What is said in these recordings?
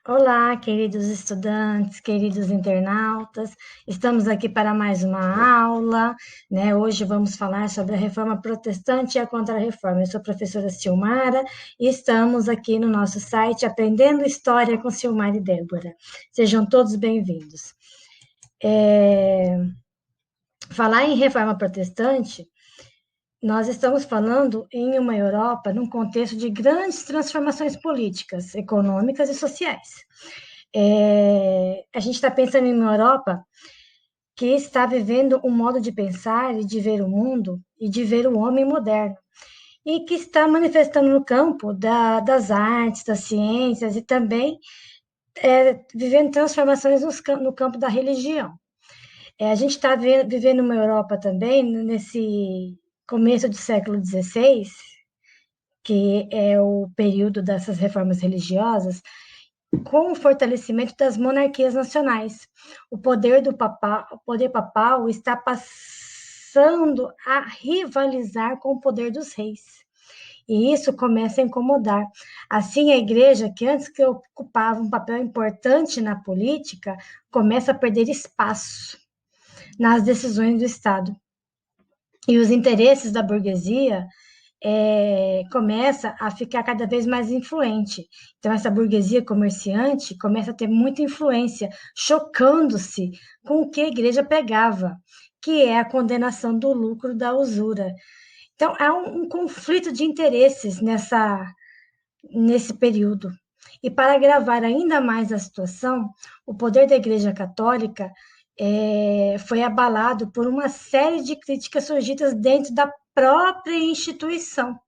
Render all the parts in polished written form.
Olá, queridos estudantes, queridos internautas. Estamos aqui para mais uma aula, né? Hoje vamos falar sobre a Reforma Protestante e a Contra-Reforma. Eu sou a professora Silmara e estamos aqui no nosso site Aprendendo História com Silmara e Débora. Sejam todos bem-vindos. Falar em Reforma Protestante, nós estamos falando em uma Europa num contexto de grandes transformações políticas, econômicas e sociais. A gente está pensando em uma Europa que está vivendo um modo de pensar e de ver o mundo e de ver o homem moderno, e que está manifestando no campo das artes, das ciências e também vivendo transformações no campo da religião. A gente está vivendo uma Europa também, nesse começo do século XVI, que é o período dessas reformas religiosas, com o fortalecimento das monarquias nacionais. O poder papal está passando a rivalizar com o poder dos reis. E isso começa a incomodar. Assim, a igreja, que antes que ocupava um papel importante na política, começa a perder espaço nas decisões do Estado. E os interesses da burguesia começa a ficar cada vez mais influente. Então, essa burguesia comerciante começa a ter muita influência, chocando-se com o que a igreja pregava, que é a condenação do lucro da usura. Então, há um conflito de interesses nesse período. E para agravar ainda mais a situação, o poder da Igreja Católica foi abalado por uma série de críticas surgidas dentro da própria instituição.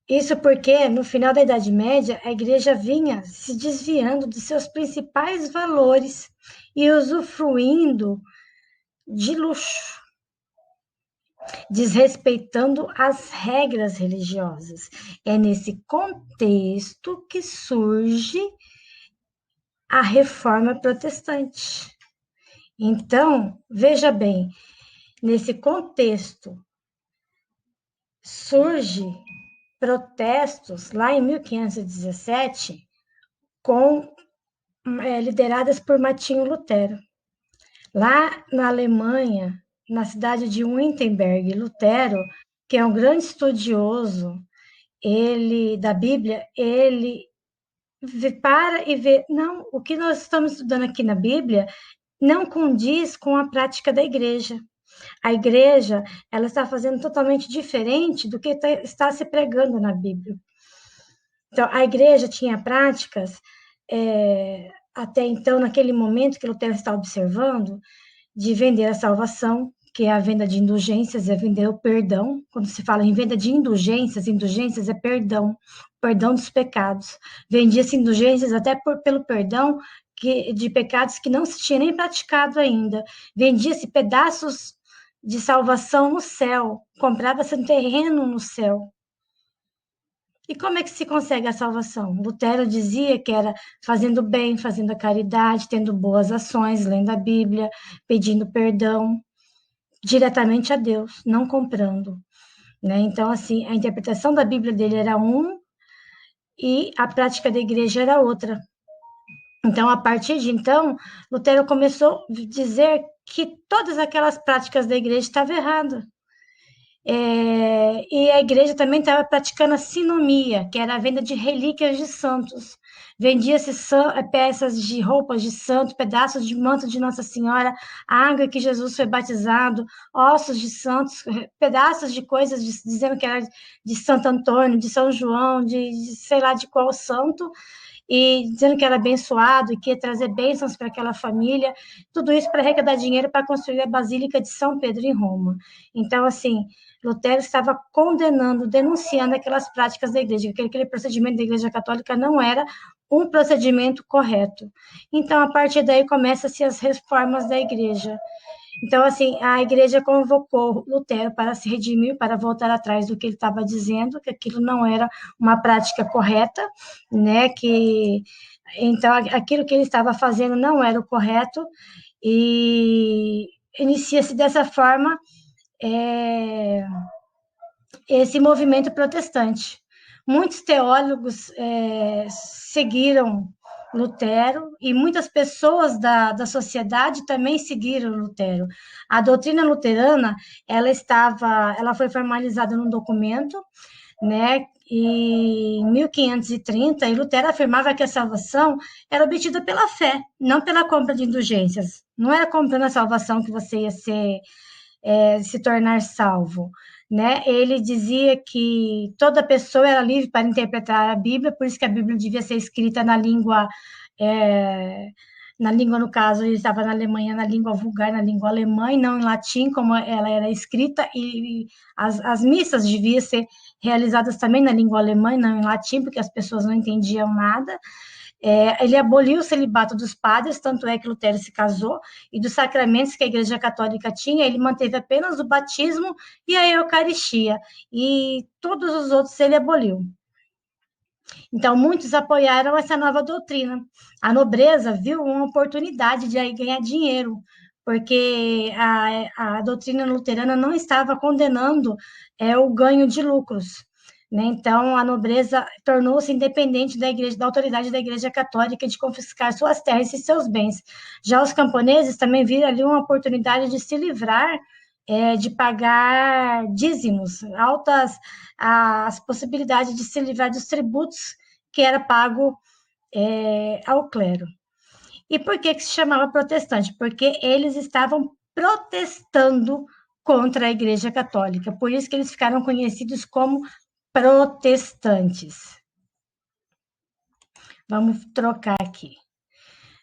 Isso porque, no final da Idade Média, a Igreja vinha se desviando de seus principais valores e usufruindo de luxo, desrespeitando as regras religiosas. É nesse contexto que surge a Reforma Protestante. Então, veja bem, nesse contexto surge protestos lá em 1517 lideradas por Martinho Lutero. Lá na Alemanha, na cidade de Wittenberg, Lutero, que é um grande estudioso da Bíblia, ele para e vê, não, o que nós estamos estudando aqui na Bíblia não condiz com a prática da igreja. A igreja, ela está fazendo totalmente diferente do que está se pregando na Bíblia. Então, a igreja tinha práticas, até então, naquele momento que Lutero está observando, de vender a salvação, que é a venda de indulgências, é vender o perdão. Quando se fala em venda de indulgências, indulgências é perdão, perdão dos pecados. Vendia-se indulgências até pelo perdão de pecados que não se tinha nem praticado ainda. Vendia-se pedaços de salvação no céu, comprava-se um terreno no céu. E como é que se consegue a salvação? Lutero dizia que era fazendo bem, fazendo a caridade, tendo boas ações, lendo a Bíblia, pedindo perdão diretamente a Deus, não comprando, né? Então, assim, a interpretação da Bíblia dele era e a prática da igreja era outra. Então, a partir de então, Lutero começou a dizer que todas aquelas práticas da igreja estavam erradas. E a igreja também estava praticando a sinomia, que era a venda de relíquias de santos. Vendia-se peças de roupas de santo, pedaços de manto de Nossa Senhora, água que Jesus foi batizado, ossos de santos, pedaços de coisas dizendo que era de Santo Antônio, de São João, de sei lá de qual santo, e dizendo que era abençoado e que ia trazer bênçãos para aquela família, tudo isso para arrecadar dinheiro para construir a Basílica de São Pedro em Roma. Então, assim, Lutero estava condenando, denunciando aquelas práticas da igreja, que aquele procedimento da igreja católica não era um procedimento correto. Então, a partir daí, começam-se as reformas da igreja. Então, assim, a igreja convocou Lutero para se redimir, para voltar atrás do que ele estava dizendo, que aquilo não era uma prática correta, né? Então, aquilo que ele estava fazendo não era o correto, e inicia-se dessa forma esse movimento protestante. Muitos teólogos seguiram Lutero e muitas pessoas da sociedade também seguiram Lutero. A doutrina luterana, ela foi formalizada num documento, né? E em 1530, e Lutero afirmava que a salvação era obtida pela fé, não pela compra de indulgências. Não era comprando a salvação que você ia se tornar salvo, né? Ele dizia que toda pessoa era livre para interpretar a Bíblia, por isso que a Bíblia devia ser escrita é, na língua, no caso, ele estava na Alemanha, na língua vulgar, na língua alemã, e não em latim, como ela era escrita, e as missas deviam ser realizadas também na língua alemã e não em latim, porque as pessoas não entendiam nada. Ele aboliu o celibato dos padres, tanto é que Lutero se casou, e dos sacramentos que a Igreja Católica tinha, ele manteve apenas o batismo e a Eucaristia, e todos os outros ele aboliu. Então, muitos apoiaram essa nova doutrina. A nobreza viu uma oportunidade de aí ganhar dinheiro, porque a doutrina luterana não estava condenando o ganho de lucros. Né? Então, a nobreza tornou-se independente da igreja, da autoridade da Igreja Católica de confiscar suas terras e seus bens. Já os camponeses também viram ali uma oportunidade de se livrar de pagar dízimos, altas as possibilidades de se livrar dos tributos que era pago ao clero. E por que se chamava protestante? Porque eles estavam protestando contra a Igreja Católica, por isso que eles ficaram conhecidos como protestantes. Vamos trocar aqui,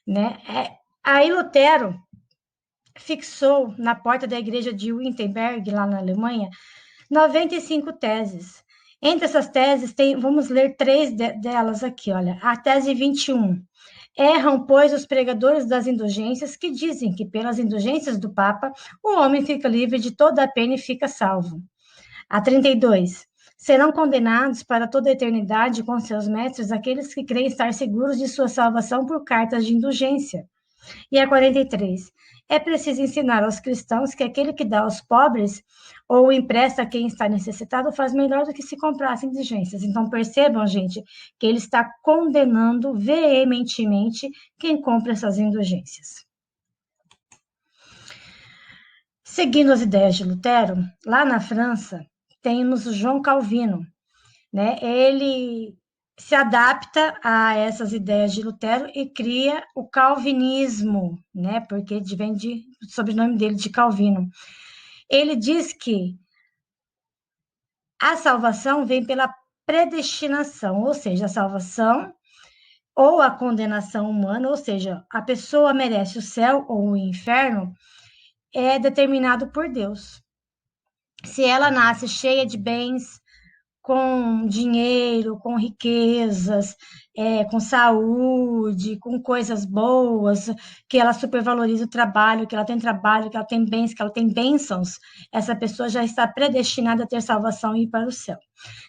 né? Aí Lutero fixou na porta da igreja de Wittenberg, lá na Alemanha, 95 teses. Entre essas teses, vamos ler três delas aqui, olha. A tese 21. Erram, pois, os pregadores das indulgências que dizem que, pelas indulgências do Papa, o homem fica livre de toda a pena e fica salvo. A 32. Serão condenados para toda a eternidade com seus mestres aqueles que creem estar seguros de sua salvação por cartas de indulgência. E a 43. É preciso ensinar aos cristãos que aquele que dá aos pobres ou empresta a quem está necessitado faz melhor do que se comprasse indulgências. Então, percebam, gente, que ele está condenando veementemente quem compra essas indulgências. Seguindo as ideias de Lutero, lá na França, temos o João Calvino, né? Ele se adapta a essas ideias de Lutero e cria o calvinismo, né? Porque vem do sobrenome dele de Calvino. Ele diz que a salvação vem pela predestinação, ou seja, a salvação ou a condenação humana, ou seja, a pessoa merece o céu ou o inferno, é determinado por Deus. Se ela nasce cheia de bens, com dinheiro, com riquezas, com saúde, com coisas boas, que ela supervaloriza o trabalho, que ela tem bens, que ela tem bênçãos, essa pessoa já está predestinada a ter salvação e ir para o céu.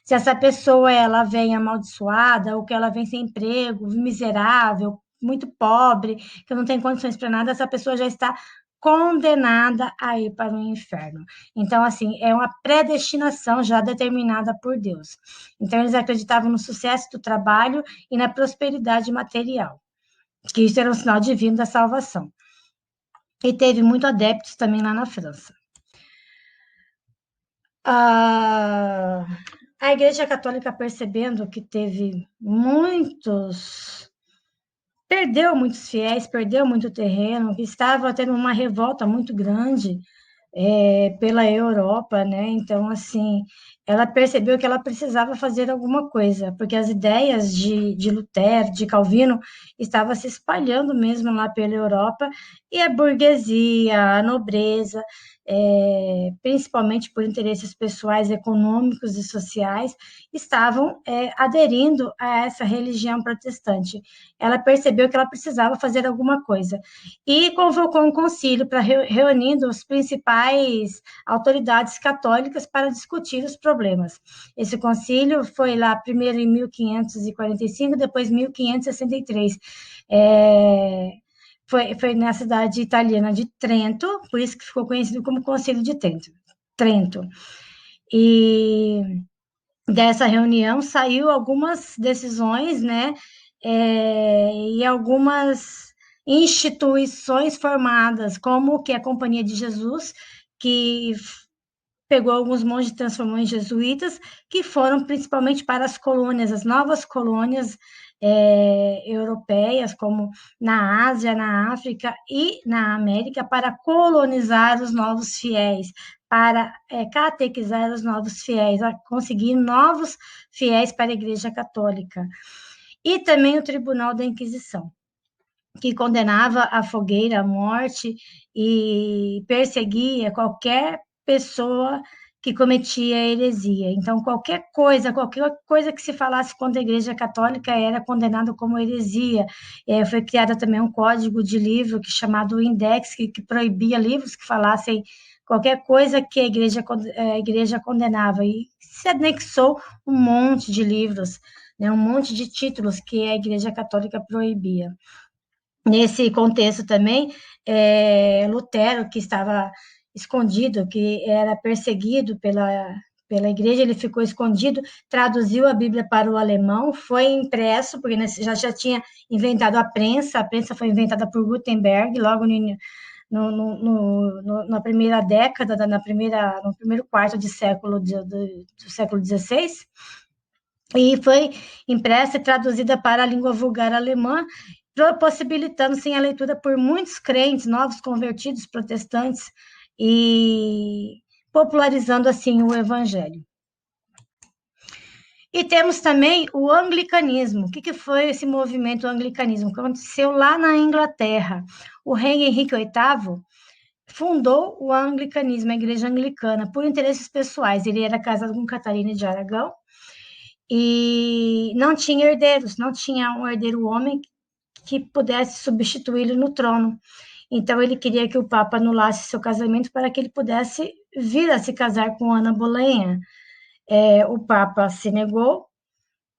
Se essa pessoa ela vem amaldiçoada, ou que ela vem sem emprego, miserável, muito pobre, que não tem condições para nada, essa pessoa já está condenada a ir para o inferno. Então, assim, é uma predestinação já determinada por Deus. Então, eles acreditavam no sucesso do trabalho e na prosperidade material, que isso era um sinal divino da salvação. E teve muitos adeptos também lá na França. A Igreja Católica, percebendo que perdeu muitos fiéis, perdeu muito terreno, que estava tendo uma revolta muito grande pela Europa, né? Então, assim, ela percebeu que ela precisava fazer alguma coisa, porque as ideias de Lutero, de Calvino, estavam se espalhando mesmo lá pela Europa, e a burguesia, a nobreza, principalmente por interesses pessoais, econômicos e sociais, estavam aderindo a essa religião protestante. Ela percebeu que ela precisava fazer alguma coisa e convocou um concílio para reunindo os principais autoridades católicas para discutir os problemas. Esse concílio foi lá primeiro em 1545, depois 1563. Foi na cidade italiana de Trento, por isso que ficou conhecido como Concílio de Trento. E dessa reunião saiu algumas decisões, né, e algumas instituições formadas, como que a Companhia de Jesus, que pegou alguns monges e transformou em jesuítas, que foram principalmente para as colônias, as novas colônias europeias, como na Ásia, na África e na América, para colonizar os novos fiéis, para catequizar os novos fiéis, a conseguir novos fiéis para a Igreja Católica. E também o Tribunal da Inquisição, que condenava à fogueira, à morte e perseguia qualquer pessoa que cometia heresia. Então, qualquer coisa que se falasse contra a Igreja Católica era condenado como heresia. Foi criado também um código de livro chamado Index, que proibia livros que falassem qualquer coisa que a igreja condenava. E se anexou um monte de livros, né, um monte de títulos que a Igreja Católica proibia. Nesse contexto também, Lutero, que estava escondido, que era perseguido pela igreja, ele ficou escondido, traduziu a Bíblia para o alemão, foi impresso, porque já tinha inventado a prensa foi inventada por Gutenberg, logo na primeira década, no primeiro quarto de século do século XVI, e foi impressa e traduzida para a língua vulgar alemã, possibilitando sim a leitura por muitos crentes, novos convertidos, protestantes, e popularizando assim o evangelho. E temos também o anglicanismo. O que foi esse movimento anglicanismo? Que aconteceu lá na Inglaterra. O rei Henrique VIII fundou o anglicanismo, a igreja anglicana, por interesses pessoais. Ele era casado com Catarina de Aragão e não tinha herdeiros, não tinha um herdeiro homem que pudesse substituí-lo no trono. Então, ele queria que o Papa anulasse seu casamento para que ele pudesse vir a se casar com Ana Boleyn. O Papa se negou,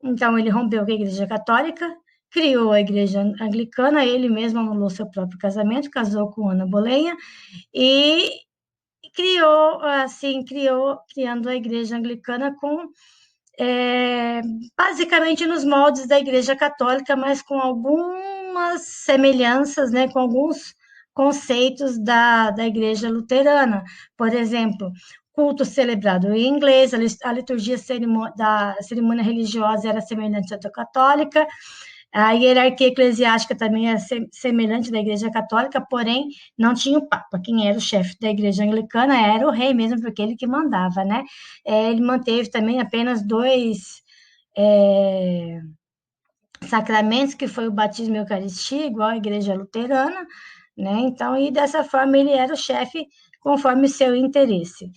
então ele rompeu com a Igreja Católica, criou a Igreja Anglicana, ele mesmo anulou seu próprio casamento, casou com Ana Boleyn e criando a Igreja Anglicana com basicamente nos moldes da Igreja Católica, mas com algumas semelhanças, né, com alguns conceitos da Igreja Luterana. Por exemplo, culto celebrado em inglês, a liturgia da cerimônia religiosa era semelhante à da católica, a hierarquia eclesiástica também é semelhante da Igreja Católica, porém não tinha o Papa. Quem era o chefe da Igreja Anglicana era o rei mesmo, porque ele que mandava, né? Ele manteve também apenas dois sacramentos, que foi o batismo e a Eucaristia, igual a Igreja Luterana, né? Então, e dessa forma ele era o chefe conforme o seu interesse.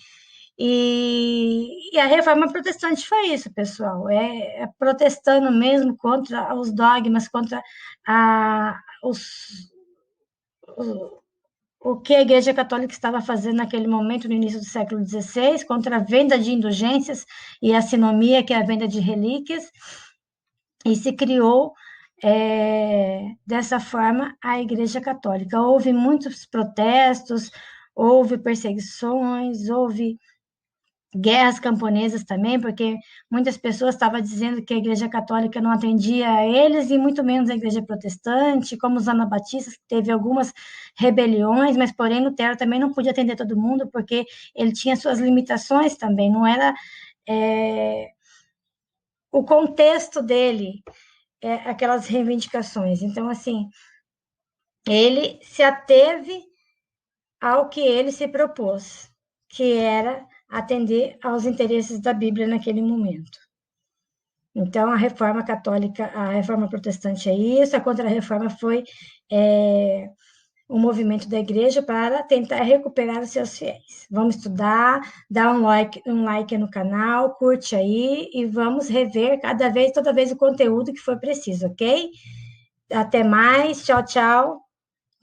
E a reforma protestante foi isso, pessoal, protestando mesmo contra os dogmas, contra o que a Igreja Católica estava fazendo naquele momento, no início do século XVI, contra a venda de indulgências e a sinomia, que é a venda de relíquias, e se criou dessa forma a Igreja Católica. Houve muitos protestos, houve perseguições, houve guerras camponesas também, porque muitas pessoas estavam dizendo que a Igreja Católica não atendia a eles, e muito menos a Igreja Protestante, como os anabatistas, teve algumas rebeliões, mas, porém, Lutero também não podia atender todo mundo, porque ele tinha suas limitações também, não era o contexto dele, aquelas reivindicações. Então, assim, ele se ateve ao que ele se propôs, que era atender aos interesses da Bíblia naquele momento. Então, a reforma católica, a reforma protestante é isso, a contra-reforma foi o movimento da igreja para tentar recuperar os seus fiéis. Vamos estudar, dá um like no canal, curte aí e vamos rever toda vez o conteúdo que for preciso, ok? Até mais, tchau, tchau.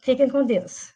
Fiquem com Deus.